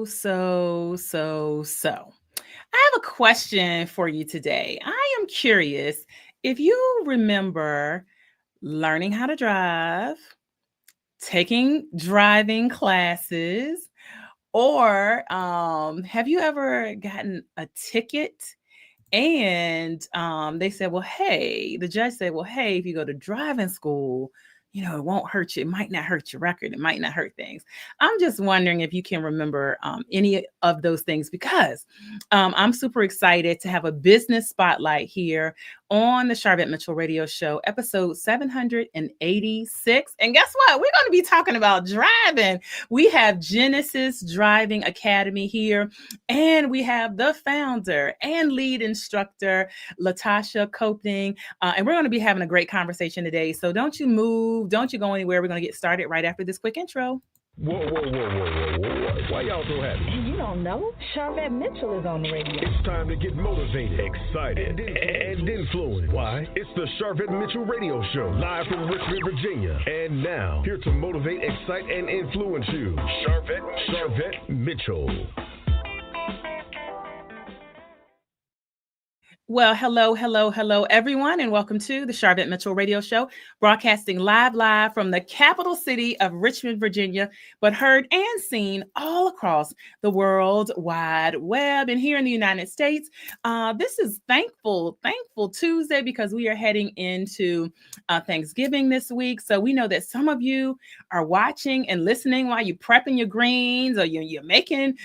So. I have a question for you today. I am curious if you remember learning how to drive, taking driving classes, or have you ever gotten a ticket and they said, well, hey, the judge said, well, hey, if you go to driving school, it won't hurt you. It might not hurt your record. It might not hurt things. I'm just wondering if you can remember any of those things because I'm super excited to have a business spotlight here on the Sharvette Mitchell Radio Show, episode 786. And guess what? We're going to be talking about driving. We have Genesis Driving Academy here, and we have the founder and lead instructor, LaTasha Copening. And we're going to be having a great conversation today. So don't you move. Don't you go anywhere. We're going to get started right after this quick intro. Whoa. Why y'all so happy? You don't know? Sharvette Mitchell is on the radio. It's time to get motivated, excited, and influenced. Why? It's the Sharvette Mitchell Radio Show, live from Richmond, Virginia. And now, here to motivate, excite, and influence you, Sharvette Mitchell. Well, hello, everyone, and welcome to the Sharvette Mitchell Radio Show, broadcasting live from the capital city of Richmond, Virginia, but heard and seen all across the World Wide Web. And here in the United States, this is Thankful Tuesday because we are heading into Thanksgiving this week. So we know that some of you are watching and listening while you're prepping your greens, or you're making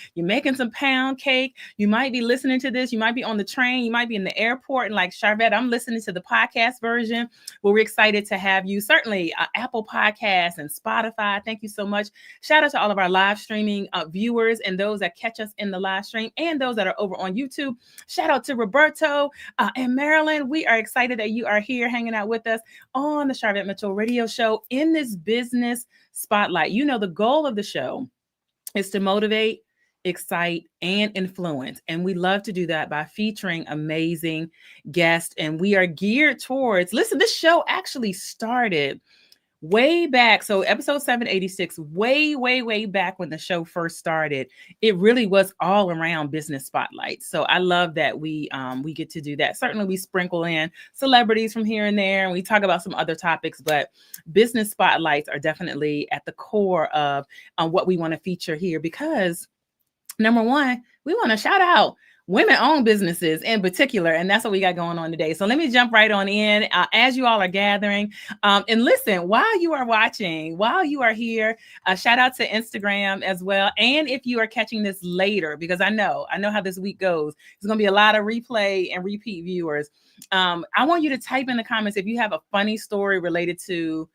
some pound cake. You might be listening to this. You might be on the train. You might be in the airport, and like Sharvette, I'm listening to the podcast version. Well, we're excited to have you. Certainly Apple Podcasts and Spotify. Thank you so much. Shout out to all of our live streaming viewers and those that catch us in the live stream and those that are over on YouTube. Shout out to Roberto and Marilyn. We are excited that you are here hanging out with us on the Sharvette Mitchell Radio Show in this business spotlight. The goal of the show is to motivate, excite, and influence. And we love to do that by featuring amazing guests. And we are geared towards, this show actually started way back. So episode 786, way back when the show first started, it really was all around business spotlights. So I love that we get to do that. Certainly we sprinkle in celebrities from here and there, and we talk about some other topics, but business spotlights are definitely at the core of what we want to feature here because number one, we want to shout out women-owned businesses in particular, and that's what we got going on today. So let me jump right on in as you all are gathering. And listen, while you are watching, while you are here, shout out to Instagram as well. And if you are catching this later, because I know how this week goes, there's going to be a lot of replay and repeat viewers. I want you to type in the comments if you have a funny story related to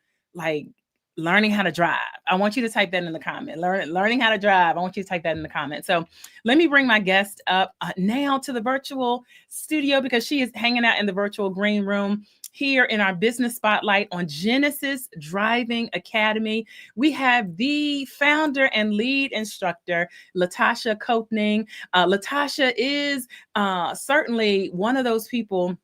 learning how to drive. I want you to type that in the comment. Learning how to drive. I want you to type that in the comment. So let me bring my guest up now to the virtual studio because she is hanging out in the virtual green room here in our business spotlight on Genesis Driving Academy. We have the founder and lead instructor, LaTasha Copening. LaTasha is certainly one of those people,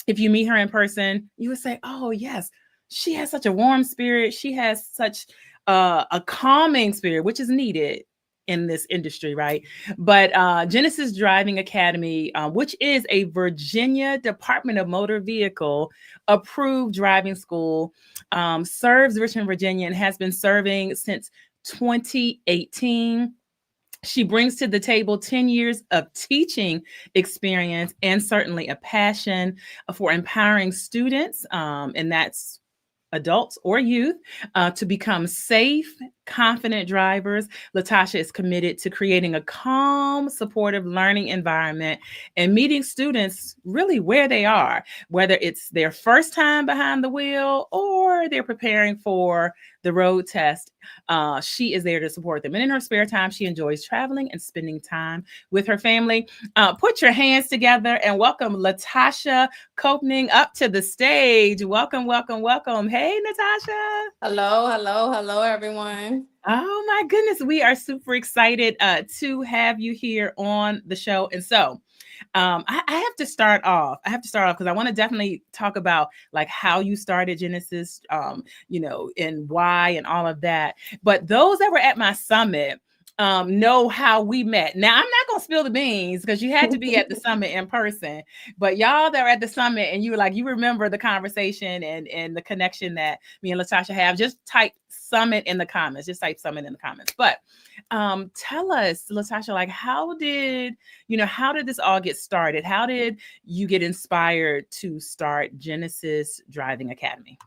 if you meet her in person, you would say, oh, yes, she has such a warm spirit. She has such a calming spirit, which is needed in this industry, right? But Genesis Driving Academy, which is a Virginia Department of Motor Vehicle approved driving school, serves Richmond, Virginia, and has been serving since 2018. She brings to the table 10 years of teaching experience and certainly a passion for empowering students, and that's adults or youth, to become safe, confident drivers. LaTasha is committed to creating a calm, supportive learning environment and meeting students really where they are, whether it's their first time behind the wheel or they're preparing for the road test. She is there to support them. And in her spare time, she enjoys traveling and spending time with her family. Put your hands together and welcome LaTasha Copening up to the stage. Welcome. Hey, Natasha. Hello, everyone. Oh my goodness. We are super excited to have you here on the show. And so I have to start off because I want to definitely talk about how you started Genesis, and why and all of that. But those that were at my summit, know how we met. Now, I'm not going to spill the beans because you had to be at the summit in person, but y'all that were at the summit and you were like, you remember the conversation and the connection that me and LaTasha have, just type summit in the comments. Just type summit in the comments. But tell us, LaTasha, like, how did this all get started? How did you get inspired to start Genesis Driving Academy?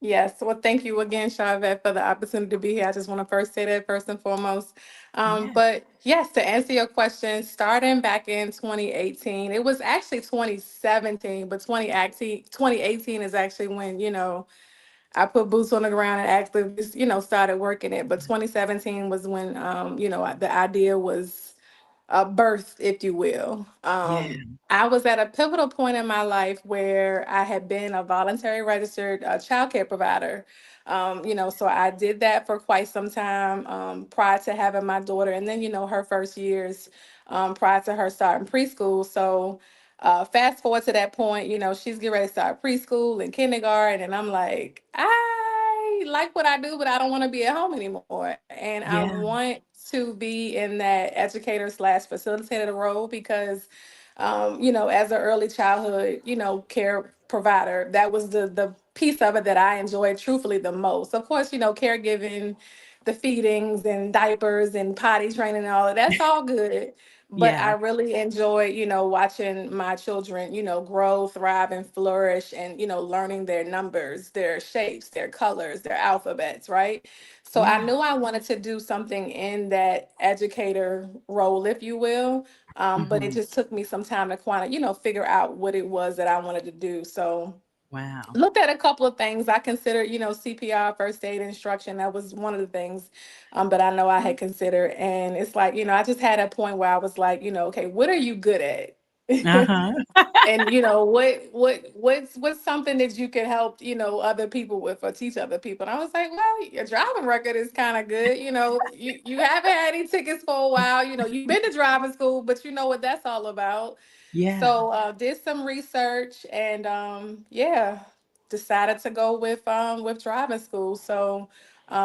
Yes, well, thank you again, Sharvette, for the opportunity to be here. I just want to first say that first and foremost. Yeah. But yes, to answer your question, starting back in 2018, it was actually 2017, but 2018 is actually when, I put boots on the ground and actually, started working it. But 2017 was when, the idea was birth, if you will. Yeah. I was at a pivotal point in my life where I had been a voluntary registered childcare provider. So I did that for quite some time prior to having my daughter, and then her first years prior to her starting preschool. So fast forward to that point, she's getting ready to start preschool and kindergarten, and I'm like, I like what I do, but I don't want to be at home anymore, and I Yeah. want to be in that educator slash facilitator role because, as an early childhood, care provider, that was the piece of it that I enjoyed truthfully the most. Of course, caregiving, the feedings and diapers and potty training and all of that's all good. But I Yeah. really enjoy, watching my children, grow, thrive, and flourish and, learning their numbers, their shapes, their colors, their alphabets, right? So I Yeah. knew I wanted to do something in that educator role, if you will. But it Mhm. just took me some time to kind of, figure out what it was that I wanted to do. So Wow. looked at a couple of things. I considered, CPR, first aid instruction. That was one of the things that I know I had considered. And it's like, I just had a point where I was like, okay, what are you good at? Uh-huh. And what's something that you can help other people with or teach other people. And I was like, well, your driving record is kind of good. You haven't had any tickets for a while. You've been to driving school, but you know what that's all about. Yeah. So did some research and yeah, decided to go with driving school. So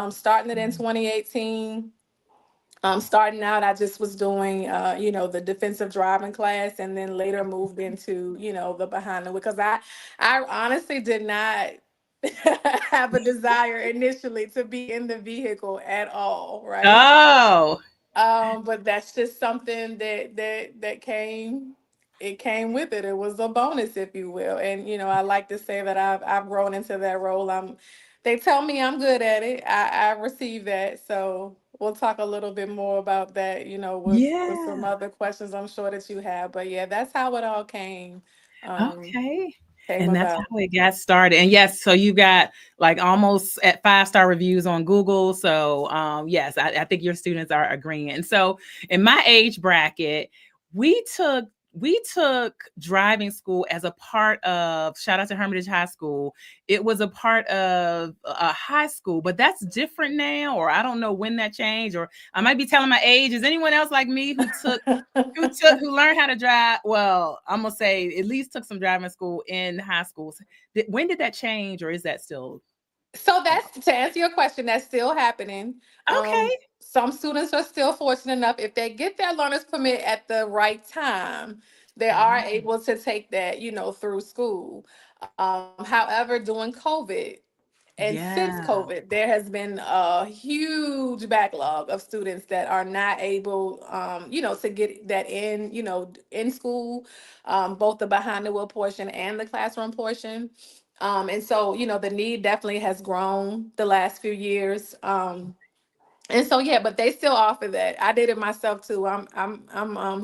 starting it in 2018. Starting out, I just was doing, the defensive driving class, and then later moved into, the behind the wheel because I honestly did not have a desire initially to be in the vehicle at all, right? Oh, But that's just something that came. It came with it. It was a bonus, if you will. And I like to say that I've grown into that role. They tell me I'm good at it. I receive that. So we'll talk a little bit more about that, with some yeah. other questions I'm sure that you have. But yeah, that's how it all um Okay. came And that's about. how it got started. And yes, so you got like almost at 5-star reviews on Google. So yes, I think your students are agreeing. And so in my age bracket, we took we took driving school as a part of, shout out to Hermitage High School. It was a part of a high school, but that's different now, or I don't know when that changed, or I might be telling my age. Is anyone else like me who learned how to drive? Well, I'm gonna say at least took some driving school in high schools. When did that change, or is that still So that's to answer your question, that's still happening. okay? Some students are still fortunate enough if they get their learner's permit at the right time, they are Oh, able to take that, through school. However, during COVID and since yeah, COVID, there has been a huge backlog of students that are not able, to get that in, in school, both the behind the wheel portion and the classroom portion. And so, the need definitely has grown the last few years. And so yeah, but they still offer that. I did it myself too. I'm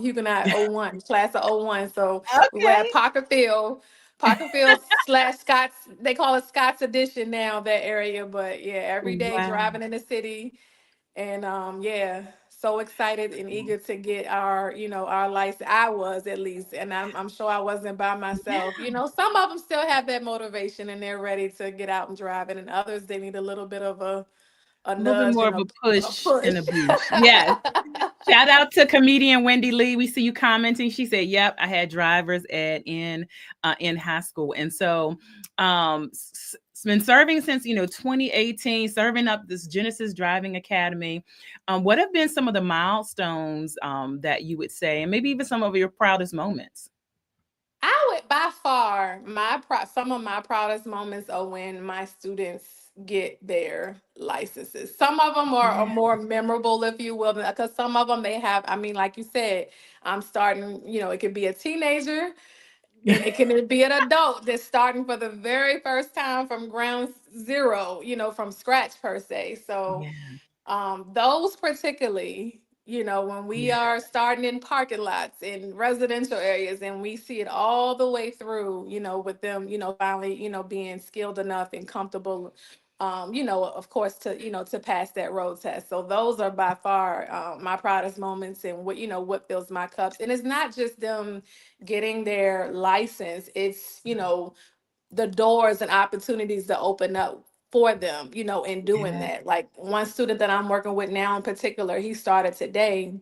Huguenot '01, class of '01. So we were at okay. Parkerfield slash Scott's, they call it Scott's Edition now, that area. But yeah, every day Wow. driving in the city. And yeah, so excited and eager to get our, our license. I was at least, and I'm sure I wasn't by myself. Some of them still have that motivation and they're ready to get out and drive it, and others they need a little bit of a A little bit nudge more and of a a push push. and a boost. Yes. Shout out to comedian Wendy Lee. We see you commenting. She said, "Yep, I had driver's ed in high school." And so, been serving since 2018, serving up this Genesis Driving Academy. What have been some of the milestones that you would say, and maybe even some of your proudest moments? I would by far some of my proudest moments are when my students get their licenses. Some of them are Yeah. more memorable, if you will, because some of them they have. I mean, like you said, I'm starting. It could be a teenager and it can be an adult that's starting for the very first time from ground zero. From scratch per se. So Yeah. those particularly, when we Yeah. are starting in parking lots in residential areas and we see it all the way through, with them, finally, being skilled enough and comfortable, of course, to pass that road test. So those are by far my proudest moments and what fills my cups. And it's not just them getting their license, it's, the doors and opportunities to open up for them, in doing Yeah. that. Like one student that I'm working with now in particular, he started today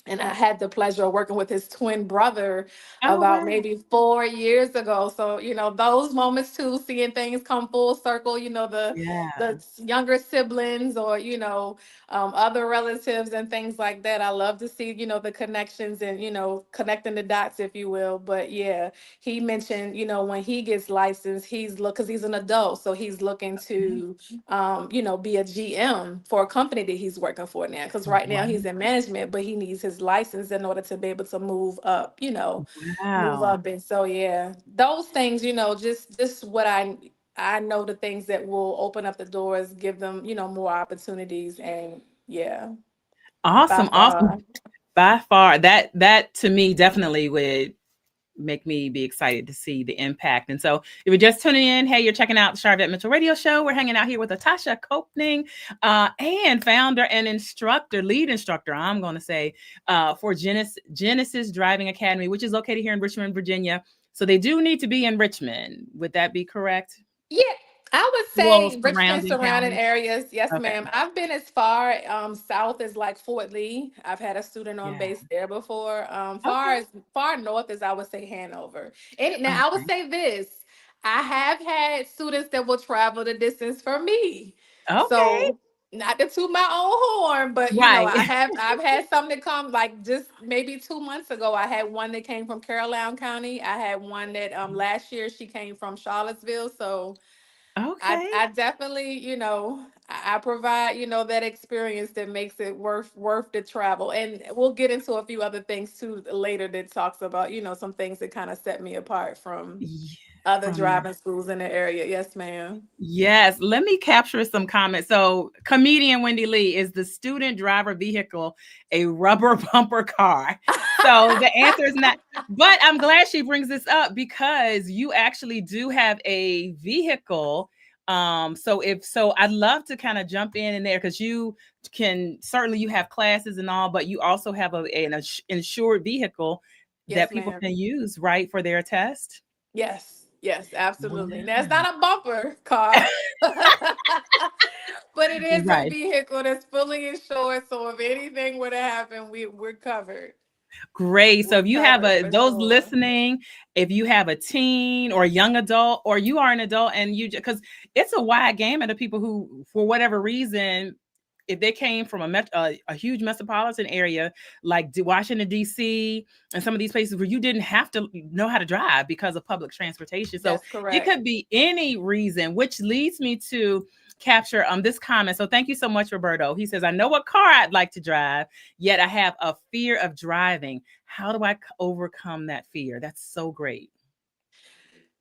and I had the pleasure of working with his twin brother Oh, about wow. maybe 4 years ago. So, those moments too, seeing things come full circle, Yeah. the younger siblings or, other relatives and things like that. I love to see, the connections and, connecting the dots, if you will. But yeah, he mentioned, when he gets licensed, because he's an adult. So he's looking to be a GM for a company that he's working for now. Because right now he's in management, but he needs his license in order to be able to move up, move Wow. up. And so, yeah, those things, just what I know the things that will open up the doors, give them, more opportunities. And yeah, by Awesome. Awesome. far. By far, that to me definitely would make me be excited to see the impact. And so if you're just tuning in, hey, you're checking out the Sharvette Mitchell Radio Show. We're hanging out here with LaTasha Copening, and founder and lead instructor, I'm going to say, for Genesis Driving Academy, which is located here in Richmond, Virginia. So they do need to be in Richmond. Would that be correct? Yeah, I would Well, say Richmond surrounding surrounding counties. areas. Yes, Okay. ma'am. I've been as far south as like Fort Lee. I've had a student on Yeah. base there before. Okay. Far north as I would say Hanover. And now I would Okay. say this. I have had students that will travel the distance for me. Okay. So not to toot my own horn, but Right. I've had some that come like just maybe 2 months ago. I had one that came from Caroline County. I had one that last year she came from Charlottesville. So Okay. I definitely, I provide, that experience that makes it worth the travel. And we'll get into a few other things too later that talks about, some things that kind of set me apart from Yeah, other from driving schools in the area. Yes, ma'am. Yes, let me capture some comments. So, comedian Wendy Lee, is the student driver vehicle a rubber bumper car? So, the answer is not, but I'm glad she brings this up because you actually do have a vehicle. So I'd love to kind of jump in there because you can certainly you have classes and all, but you also have an insured vehicle that Yes, people ma'am. can use, right, for their test. Yes, yes, absolutely. Now, it's Wow. not a bumper car, but it is a Right. vehicle that's fully insured. So if anything were to happen, we're covered. Great. So We're if you have covered for those sure. listening, if you have a teen or a young adult, or you are an adult and because it's a wide gamut of people who, for whatever reason, if they came from a huge metropolitan area like Washington, D.C., and some of these places where you didn't have to know how to drive because of public transportation. So That's it correct. could be any reason, which leads me to capture this comment. So thank you so much, Roberto. He says, I know what car I'd like to drive, yet I have a fear of driving. How do I overcome that fear? That's so great.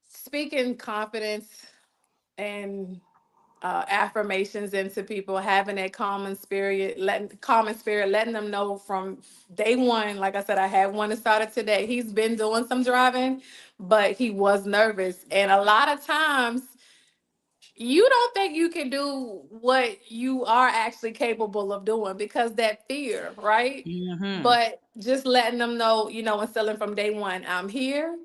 Speaking confidence and affirmations into people, having that common spirit, letting them know from day one. Like I said, I had one that started today. He's been doing some driving, but he was nervous. And a lot of times you don't think you can do what you are actually capable of doing because that fear, right? Hmm. But just letting them know, instilling from day one, I'm here.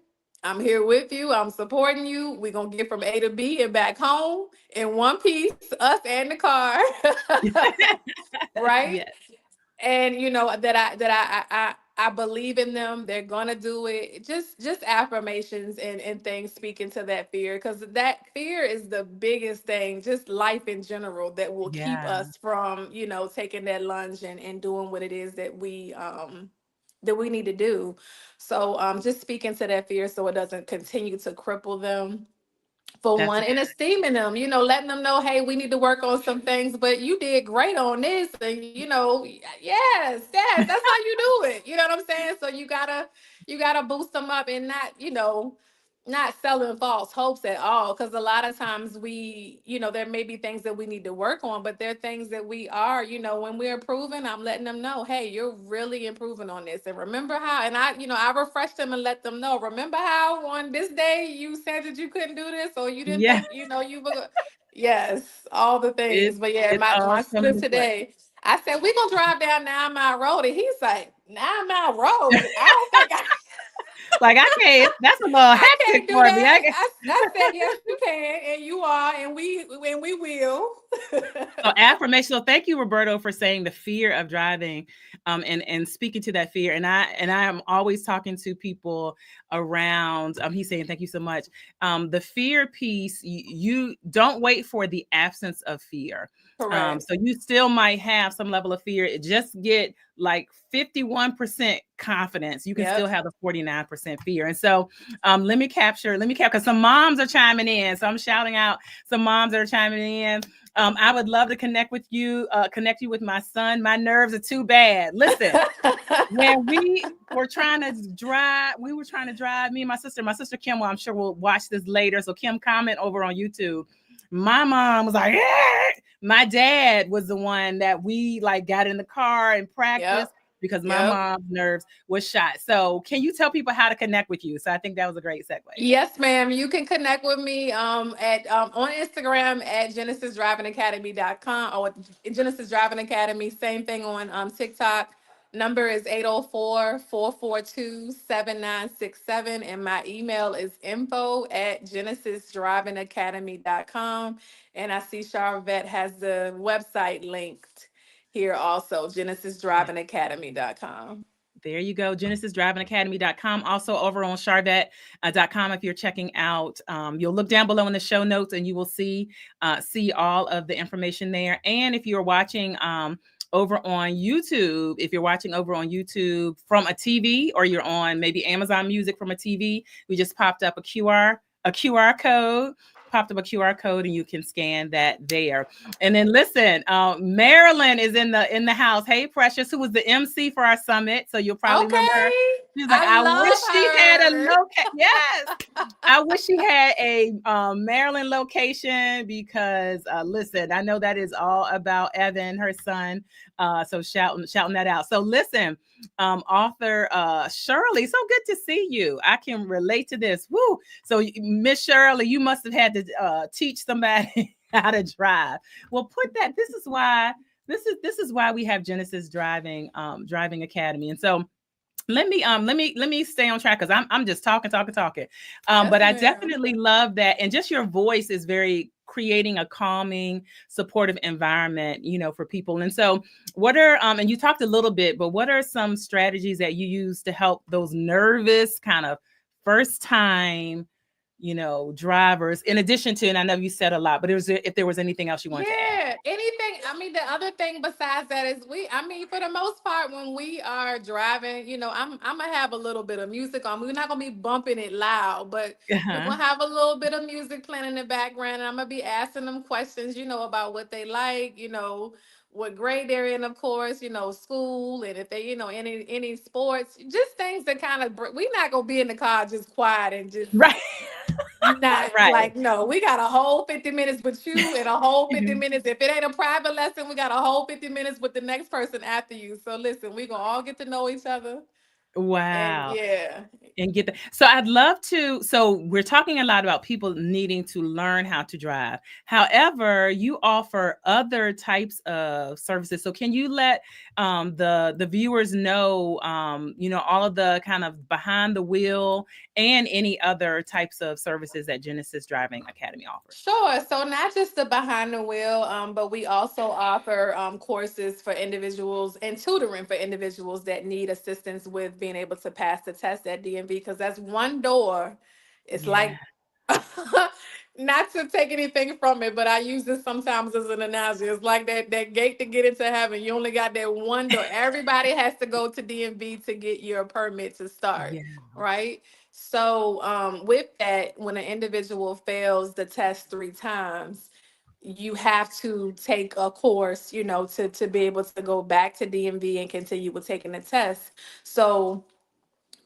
I'm here with you. I'm supporting you. We're going to get from A to B and back home in one piece, us and the car. Right? Yes, And I believe in them. They're gonna do it. Just affirmations and things speaking to that fear, because that fear is the biggest thing, just life in general, that will keep yeah, us from taking that lunge and doing what it is that we need to do. So just speaking to that fear so it doesn't continue to cripple them, for that's one, and esteeming them, letting them know, hey, we need to work on some things, but you did great on this. And, yes, that's how you do it. You know what I'm saying? So you gotta boost them up and not selling false hopes at all. Cause a lot of times there may be things that we need to work on, but there are things that we are, when we're improving, I'm letting them know, hey, you're really improving on this. And remember how, and I refresh them and let them know, remember how on this day you said that you couldn't do this, or you didn't yeah. think, you were, yes, all the It things. But yeah, it my all comes son into play. today, I said, we're going to drive down 9 Mile Road. And he's like, 9 Mile Road? I don't think Like I can't. That's a little I hectic can't do for me. that. I said, yes, you can, and you are, and we will. So affirmation. So thank you, Roberto, for saying the fear of driving, and speaking to that fear. And I am always talking to people around. He's saying thank you so much. The fear piece. You don't wait for the absence of fear. Correct. So you still might have some level of fear. Just get like 51% confidence. You can still Yep. have the 49% fear. And so let me capture, because some moms are chiming in. So I'm shouting out some moms that are chiming in. I would love to connect you with my son. My nerves are too bad. Listen, when we were trying to drive, me and my sister Kim, well, I'm sure will watch this later. So Kim, comment over on YouTube. My mom was like, eh! My dad was the one that we like got in the car and practiced Yep. because my Yep. mom's nerves was shot. So can you tell people how to connect with you? So I think that was a great segue. Yes, ma'am. You can connect with me at on Instagram at genesisdrivingacademy.com, or Genesis Driving Academy. Same thing on TikTok. Number is 804-442-7967. And my email is info at genesisdrivingacademy.com. And I see Sharvette has the website linked here also, genesisdrivingacademy.com. There you go, genesisdrivingacademy.com. Also over on Sharvette.com. If you're checking out, you'll look down below in the show notes and you will see all of the information there. And if you're watching over on YouTube, from a TV, or you're on maybe Amazon Music from a TV, we just popped up a QR code. And you can scan that there. And then listen, Marilyn is in the house. Hey, Precious, who was the MC for our summit. So you'll probably remember her. Okay. She's like, I I wish love she had a her. Yes. I wish she had a Maryland location, because listen, I know that is all about Evan, her son. So shouting that out. So listen, author Shirley, so good to see you. I can relate to this. Woo. So Miss Shirley, you must have had to teach somebody how to drive. Well, this is why we have Genesis Driving Academy. And so let me stay on track, because I'm just talking. Yes, But I ma'am. definitely love that. And just your voice is very creating a calming, supportive environment, for people. And so what are and you talked a little bit, but what are some strategies that you use to help those nervous kind of first time, drivers, in addition to, and I know you said a lot, but if there was anything else you wanted to add? Yeah, anything. I mean, the other thing besides that is I mean, for the most part, when we are driving, I'm gonna have a little bit of music on. We're not gonna be bumping it loud, but we're Uh-huh. gonna have a little bit of music playing in the background, and I'm gonna be asking them questions, about what they like, what grade they're in, of course, school, and if they, any sports, just things that kind of. We're not gonna be in the car just quiet and just Right. not Right. like, no, we got a whole 50 minutes with you and a whole 50 minutes. If it ain't a private lesson, we got a whole 50 minutes with the next person after you. So listen, we gonna all get to know each other. And Wow. yeah. And get that. So I'd love to. So we're talking a lot about people needing to learn how to drive. However, you offer other types of services. So can you let the viewers know, all of the kind of behind the wheel and any other types of services that Genesis Driving Academy offers? Sure. So not just the behind the wheel, but we also offer courses for individuals and tutoring for individuals that need assistance with being able to pass the test at DMV, because that's one door. It's Yeah. like, not to take anything from it, but I use this sometimes as an analogy. It's like that gate to get into heaven. You only got that one door. Everybody has to go to DMV to get your permit to start, Yeah. right? So with that, when an individual fails the test 3 times, you have to take a course, to be able to go back to DMV and continue with taking the test. So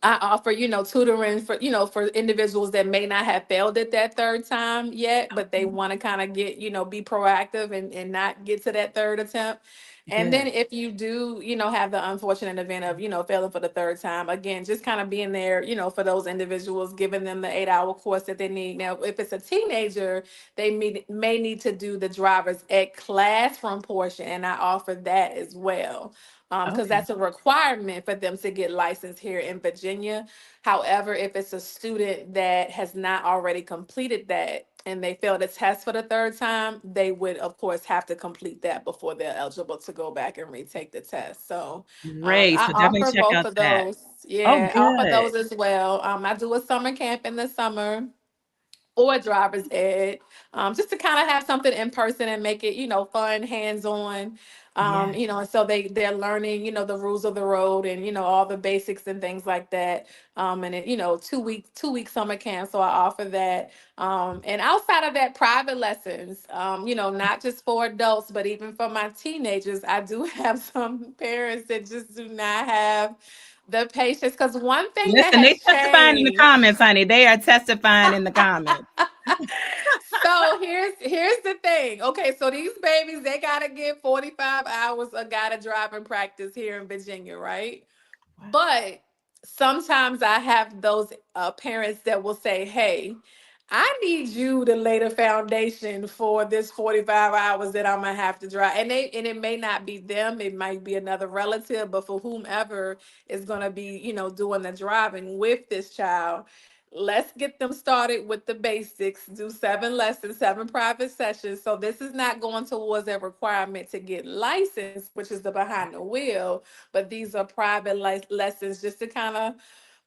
I offer, tutoring for, for individuals that may not have failed it that third time yet, but they want to kind of get, be proactive and not get to that third attempt. And then Good. if you do, have the unfortunate event of, failing for the third time, again, just kind of being there, for those individuals, giving them the 8-hour course that they need. Now, if it's a teenager, they may need to do the driver's ed classroom portion, and I offer that as well, because Okay. that's a requirement for them to get licensed here in Virginia. However, if it's a student that has not already completed that and they fail the test for the third time, they would, of course, have to complete that before they're eligible to go back and retake the test. So Great. I So definitely offer check both out of that. those. Oh, Yeah, I offer good. those as well. I do a summer camp in the summer or driver's ed, just to kind of have something in person and make it, fun, hands-on. Yeah. And so they're learning, the rules of the road and, all the basics and things like that. And it, 2 week summer camp. So I offer that. And outside of that, private lessons, not just for adults, but even for my teenagers. I do have some parents that just do not have the patience, because one thing that Listen, they has testifying in the changed. comments, honey. They are testifying in the comments. So here's the thing. Okay, so these babies, they gotta get 45 hours of guided driving practice here in Virginia, right? Wow. But sometimes I have those parents that will say, "Hey, I need you to lay the foundation for this 45 hours that I'm gonna have to drive." And it may not be them, it might be another relative, but for whomever is gonna be, doing the driving with this child, let's get them started with the basics. Do 7 lessons, 7 private sessions. So this is not going towards a requirement to get licensed, which is the behind the wheel, but these are private lessons just to kind of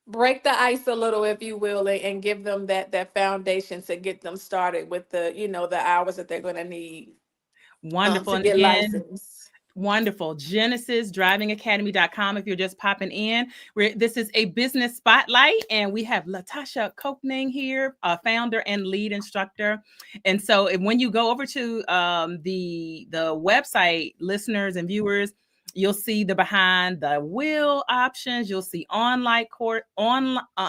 break the ice a little, if you will, and give them that foundation to get them started with the, the hours that they're going to need Wonderful. to And get again, licensed. wonderful. GenesisDrivingAcademy.com. If you're just popping in, this is a business spotlight, and we have LaTasha Copening here, founder and lead instructor. And so, when you go over to the website, listeners and viewers, you'll see the behind the wheel options. You'll see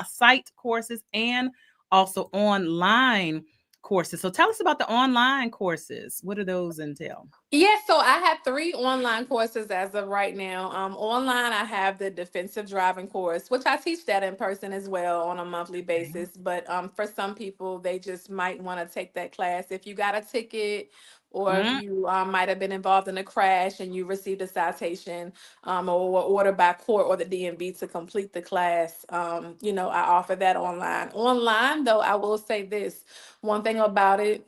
site courses and also online courses. So tell us about the online courses. What do those entail? Yeah, so I have 3 online courses as of right now. Online, I have the defensive driving course, which I teach that in person as well on a monthly basis. But for some people, they just might want to take that class. If you got a ticket, or if Mm, you might have been involved in a crash and you received a citation, or were ordered by court or the DMV to complete the class, I offer that online. Online, though, I will say this one thing about it: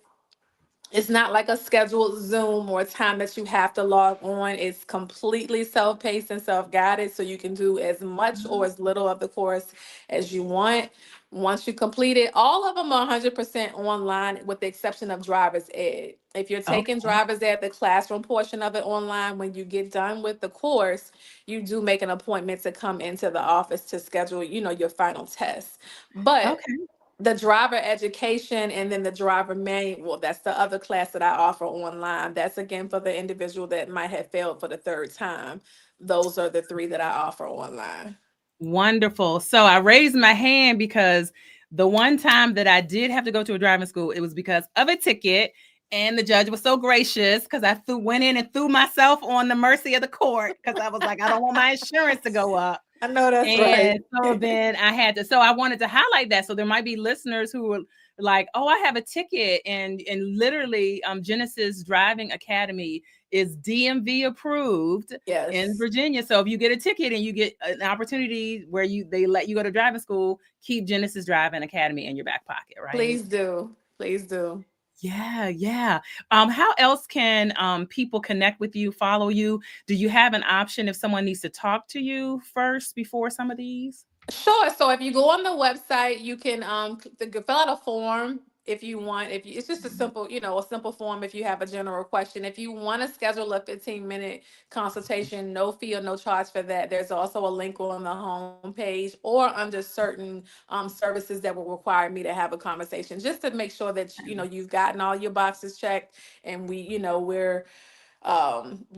it's not like a scheduled Zoom or time that you have to log on. It's completely self-paced and self-guided, so you can do as much or as little of the course as you want. Once you complete it, all of them are 100% online, with the exception of driver's ed. If you're taking okay. driver's ed, the classroom portion of it online, when you get done with the course, you do make an appointment to come into the office to schedule, your final test. But Okay. the driver education and then the driver manual, that's the other class that I offer online. That's again for the individual that might have failed for the third time. Those are the 3 that I offer online. Wonderful. So I raised my hand because the one time that I did have to go to a driving school, it was because of a ticket. And the judge was so gracious because went in and threw myself on the mercy of the court because I was like, I don't want my insurance to go up. I know that's right. And so then I wanted to highlight that. So there might be listeners who were like, oh, I have a ticket. And literally Genesis Driving Academy is DMV approved in Yes. Virginia. So if you get a ticket and you get an opportunity where they let you go to driving school, keep Genesis Driving Academy in your back pocket, right? Please do. Please do. Yeah, yeah. How else can people connect with you, follow you? Do you have an option if someone needs to talk to you first before some of these? Sure. So if you go on the website, you can fill out a form if you want. If you, it's just a simple, a simple form if you have a general question. If you want to schedule a 15-minute consultation, no fee or no charge for that. There's also a link on the homepage or under certain services that will require me to have a conversation, just to make sure that you've gotten all your boxes checked, and we're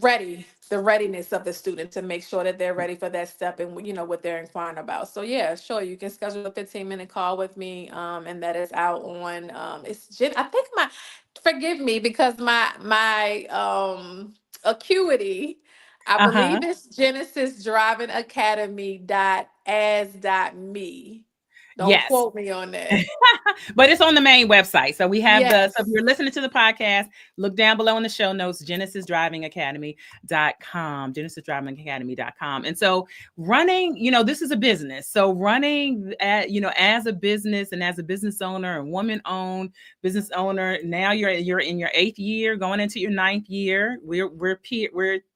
ready, the readiness of the student to make sure that they're ready for that step and what they're inquiring about. So yeah, sure, you can schedule a 15-minute call with me, and that is out on I think forgive me, because my acuity, I Uh-huh. believe it's Genesis Driving Academy dot as dot me. Don't Yes. quote me on that. But it's on the main website. So we have so if Yes. you're listening to the podcast, look down below in the show notes, genesisdrivingacademy.com, genesisdrivingacademy.com. And so running, this is a business. So running as a business and as a business owner and woman owned business owner, now you're in your 8th year, going into your 9th year. We're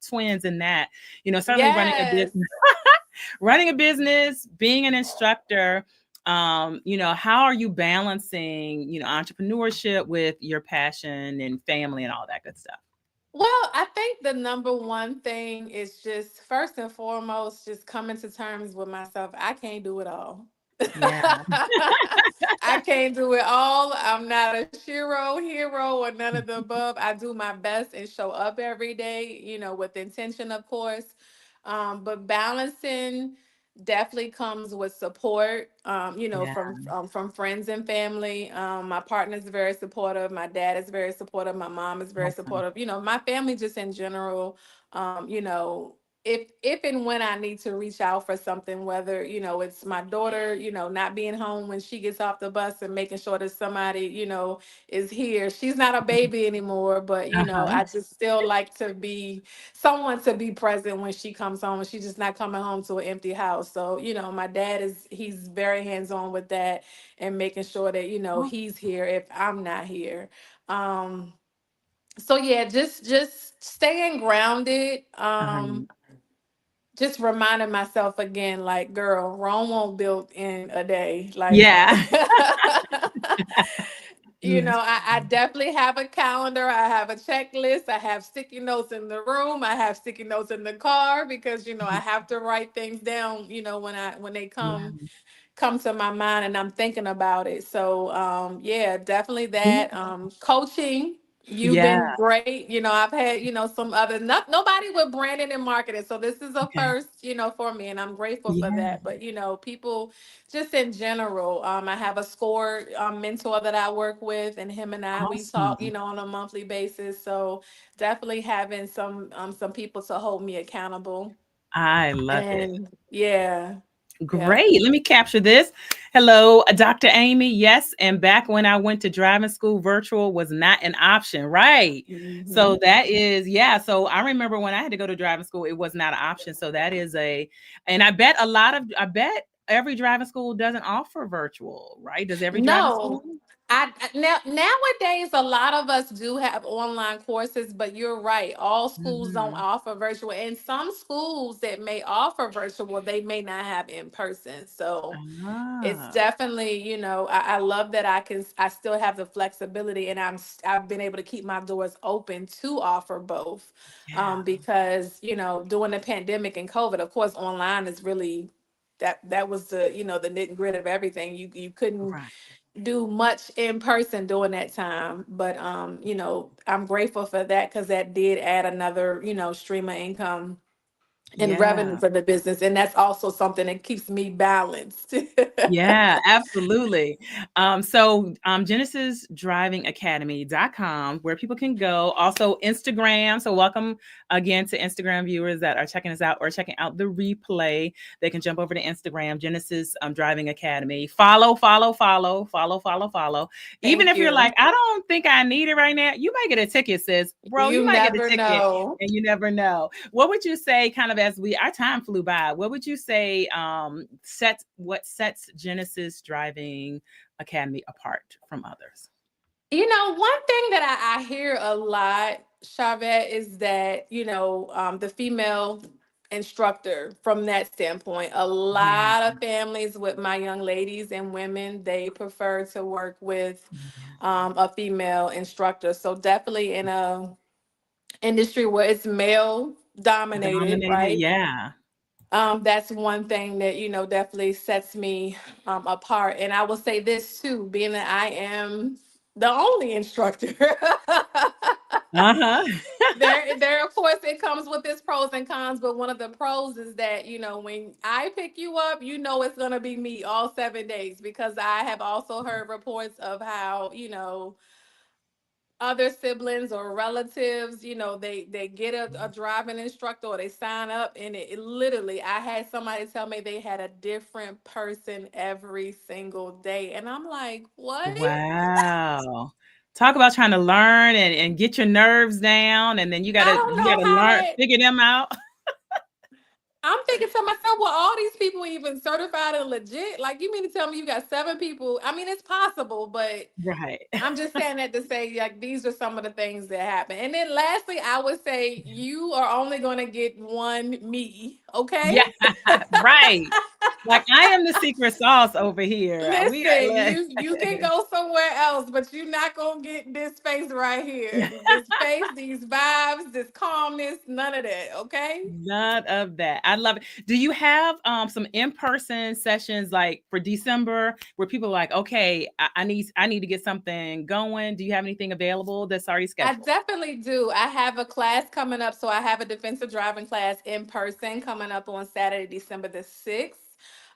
twins in that, certainly Yes. running a business, being an instructor. How are you balancing, entrepreneurship with your passion and family and all that good stuff? Well, I think the number one thing is just first and foremost, just coming to terms with myself. I can't do it all. Yeah. I can't do it all. I'm not a hero, or none of the above. I do my best and show up every day, with intention, of course. But balancing definitely comes with support, Yeah. from friends and family. My partner is very supportive. My dad is very supportive. My mom is very Awesome. supportive. My family just in general. If and when I need to reach out for something, whether it's my daughter, not being home when she gets off the bus and making sure that somebody is here. She's not a baby anymore, but Uh-huh. I just still like to be someone to be present when she comes home, and she's just not coming home to an empty house. So my dad he's very hands on with that, and making sure that he's here if I'm not here. Um, so yeah, just staying grounded. Uh-huh. Just reminding myself again, like, girl, Rome won't built in a day. Like, Yeah. Mhm. I definitely have a calendar. I have a checklist. I have sticky notes in the room. I have sticky notes in the car, because, I have to write things down, when they come Yeah. to my mind and I'm thinking about it. So yeah, definitely that. Coaching, you've Yeah. been great. I've had, some other nobody with branding and marketing. So this is a Okay. first, for me, and I'm grateful for Yeah. that. But people just in general, I have a score mentor that I work with, and him and we talk, Awesome. on a monthly basis. So definitely having some people to hold me accountable. I love it. And yeah. Yeah. Great. Let me capture this. Hello, Dr. Amy. Yes. And back when I went to driving school, virtual was not an option. Right. So Mhm. that is, yeah. So I remember when I had to go to driving school, it was not an option. So that is and I bet every driving school doesn't offer virtual, right? Does every driving school? No, nowadays a lot of us do have online courses, but you're right. All schools don't Mhm. offer virtual, and some schools that may offer virtual, they may not have in person. So it's Ah, definitely, I love that I still have the flexibility, and I've been able to keep my doors open to offer both, yeah. because during the pandemic and COVID, of course, online is really that was the the nit and grit of everything. You couldn't Right. do much in person during that time, but I'm grateful for that, because that did add another stream of income. and revenue for the business. And that's also something that keeps me balanced. Yeah, absolutely. GenesisDrivingAcademy.com, where people can go. Also Instagram. So welcome again to Instagram viewers that are checking us out or checking out the replay. They can jump over to Instagram, Genesis Driving Academy. Follow. Even if you're like, I don't think I need it right now, you might get a ticket, sis. Bro, you might get a ticket know. And you never know. What would you say, kind of as our time flew by, what would you say what sets Genesis Driving Academy apart from others? You know, one thing that I hear a lot, Sharvette, is that, the female instructor from that standpoint, a lot of families with my young ladies and women, they prefer to work with a female instructor. So definitely in a industry where it's male dominated, right? Yeah. That's one thing that, definitely sets me apart. And I will say this too, being that I am the only instructor. There, of course, it comes with its pros and cons, but one of the pros is that, when I pick you up, it's going to be me all 7 days, because I have also heard reports of how, other siblings or relatives, they get a driving instructor or they sign up, and it literally, I had somebody tell me they had a different person every single day. And I'm like, what? Wow. Talk about trying to learn and get your nerves down, and then you gotta learn, figure them out. I'm thinking to myself, well, all these people even certified and legit? Like, you mean to tell me you got 7 people? I mean, it's possible, but right. I'm just saying that to say, like, these are some of the things that happen. And then lastly, I would say you are only going to get one me, okay? Yeah, right. Like, I am the secret sauce over here. Listen, you can go somewhere else, but you're not going to get this face right here. This face, these vibes, this calmness, none of that, okay? None of that. I love it. Do you have some in-person sessions like for December where people are like, okay, I need to get something going? Do you have anything available that's already scheduled? I definitely do. I have a class coming up. So I have a defensive driving class in person coming up on Saturday, December the 6th.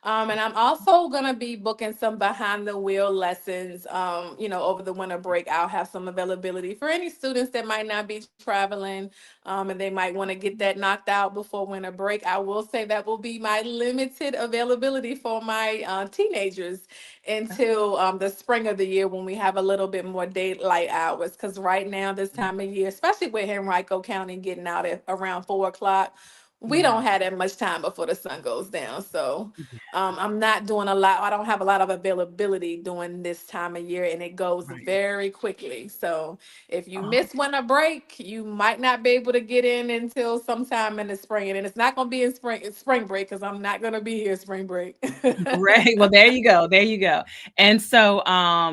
And I'm also going to be booking some behind the wheel lessons, over the winter break. I'll have some availability for any students that might not be traveling, and they might want to get that knocked out before winter break. I will say that will be my limited availability for my teenagers until the spring of the year, when we have a little bit more daylight hours. Because right now, this time of year, especially with Henrico County getting out at around 4 o'clock, we don't have that much time before the sun goes down. So I'm not doing a lot. I don't have a lot of availability during this time of year, and it goes very quickly. So if you miss winter break, you might not be able to get in until sometime in the spring. And it's not going to be in spring break, because I'm not going to be here spring break. Great. Well, there you go. There you go. And so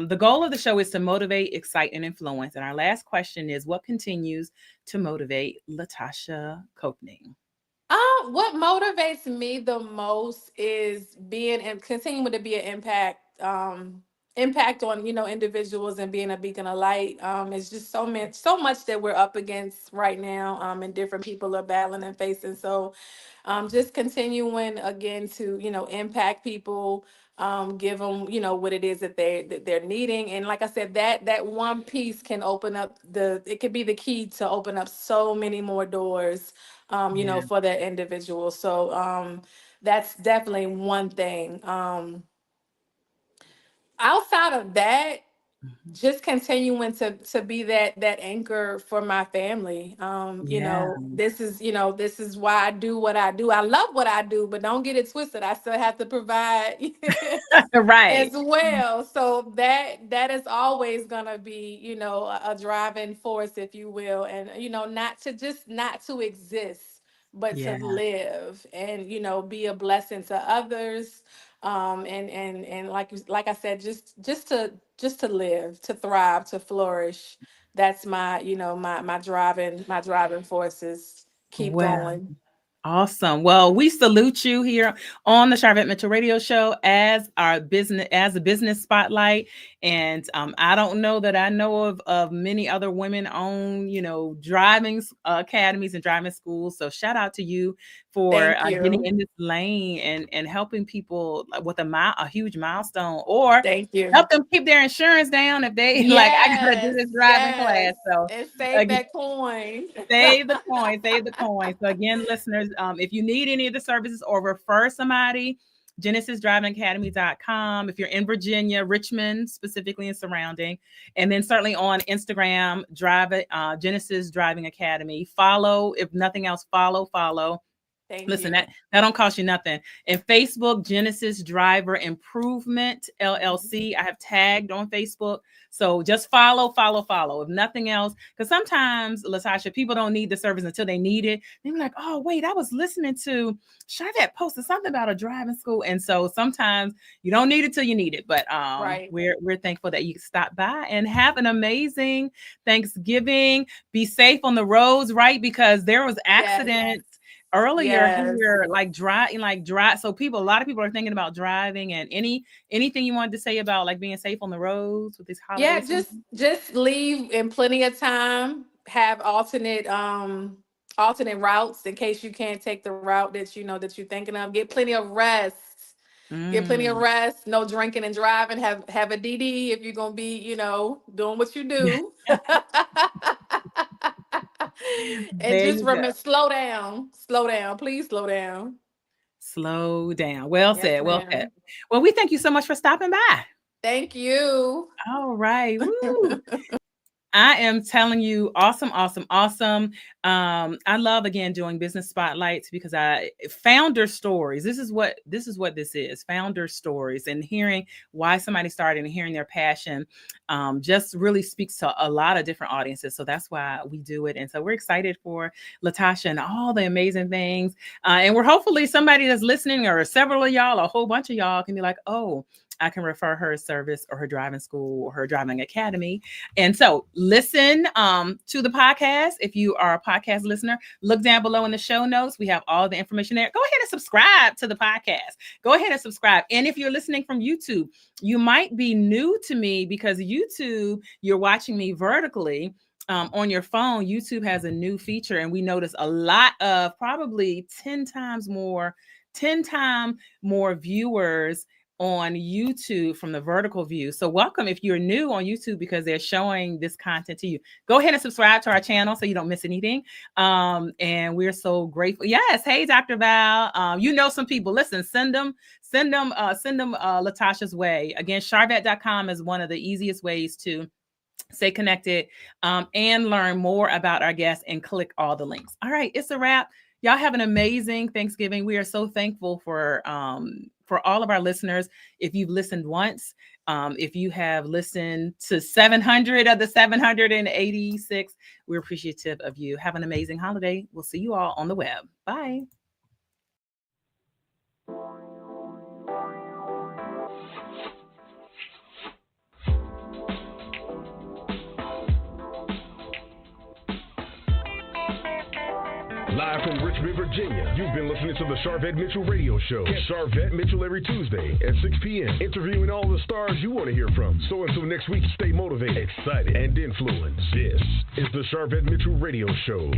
the goal of the show is to motivate, excite, and influence. And our last question is, what continues to motivate LaTasha Copening? What motivates me the most is being and continuing to be an impact on individuals, and being a beacon of light. It's just so much that we're up against right now, and different people are battling and facing. So just continuing again to impact people, give them what it is that they're needing. And like I said, that one piece can open up it could be the key to open up so many more doors, for that individual. So that's definitely one thing. Outside of that, just continuing to be that anchor for my family. This is why I do what I do. I love what I do, but don't get it twisted. I still have to provide as well. So that is always gonna be, a driving force, if you will. And not to exist, but to live and be a blessing to others. And like I said, just to live, to thrive, to flourish. That's my my driving forces. Keep going. Awesome. Well, we salute you here on the Sharvette Mitchell Radio Show as a business spotlight. And I don't know that I know of many other women-owned, driving academies and driving schools. So shout out to you for Thank getting you. in this lane and helping people with a huge milestone, or Thank you. help them keep their insurance down if they like, I gotta do this driving class. So And save that coin. save the coin, save the coin. So again, listeners, if you need any of the services or refer somebody, GenesisDrivingAcademy.com. If you're in Virginia, Richmond, specifically and surrounding, and then certainly on Instagram, Genesis Driving Academy. Follow, if nothing else, follow. Listen, that don't cost you nothing. And Facebook, Genesis Driver Improvement LLC. I have tagged on Facebook. So just follow. If nothing else, because sometimes, LaTasha, people don't need the service until they need it. They're like, oh, wait, I was listening to Sharvette posted something about a driving school. And so sometimes you don't need it till you need it. But Right. we're thankful that you can stop by and have an amazing Thanksgiving. Be safe on the roads, right? Because there was accidents. Yes. Earlier here, like dry. So a lot of people are thinking about driving, and anything you wanted to say about like being safe on the roads with these holidays? Yeah, just leave in plenty of time. Have alternate routes in case you can't take the route that that you're thinking of. Get plenty of rest. Get plenty of rest. No drinking and driving. Have a DD if you're gonna be doing what you do. And just remember, slow down. Please slow down. Well said. Well said. Well, we thank you so much for stopping by. Thank you. All right. Woo. I am telling you, awesome. I love, again, doing business spotlights because founder stories. This is what this is, founder stories, and hearing why somebody started and hearing their passion just really speaks to a lot of different audiences. So that's why we do it. And so we're excited for LaTasha and all the amazing things. And we're hopefully somebody that's listening, or several of y'all, a whole bunch of y'all, can be like, oh, I can refer her service or her driving school or her driving academy. And so listen to the podcast. If you are a podcast listener, look down below in the show notes. We have all the information there. Go ahead and subscribe to the podcast. Go ahead and subscribe. And if you're listening from YouTube, you might be new to me because YouTube, you're watching me vertically. On your phone, YouTube has a new feature, and we notice a lot of probably 10 times more viewers on YouTube from the vertical view. So welcome if you're new on YouTube, because they're showing this content to you. Go ahead and subscribe to our channel so you don't miss anything. And we're so grateful. Yes. Hey, Dr. Val. Some people. Listen, send them LaTasha's way. Again, Sharvette.com is one of the easiest ways to stay connected and learn more about our guests, and click all the links. All right, it's a wrap. Y'all have an amazing Thanksgiving. We are so thankful for all of our listeners. If you've listened once, if you have listened to 700 of the 786, we're appreciative of you. Have an amazing holiday. We'll see you all on the web. Bye. Live from Richmond, Virginia, you've been listening to the Sharvette Mitchell Radio Show. Get Sharvette Mitchell every Tuesday at 6 p.m., interviewing all the stars you want to hear from. So until next week, stay motivated, excited, and influenced. This is the Sharvette Mitchell Radio Show.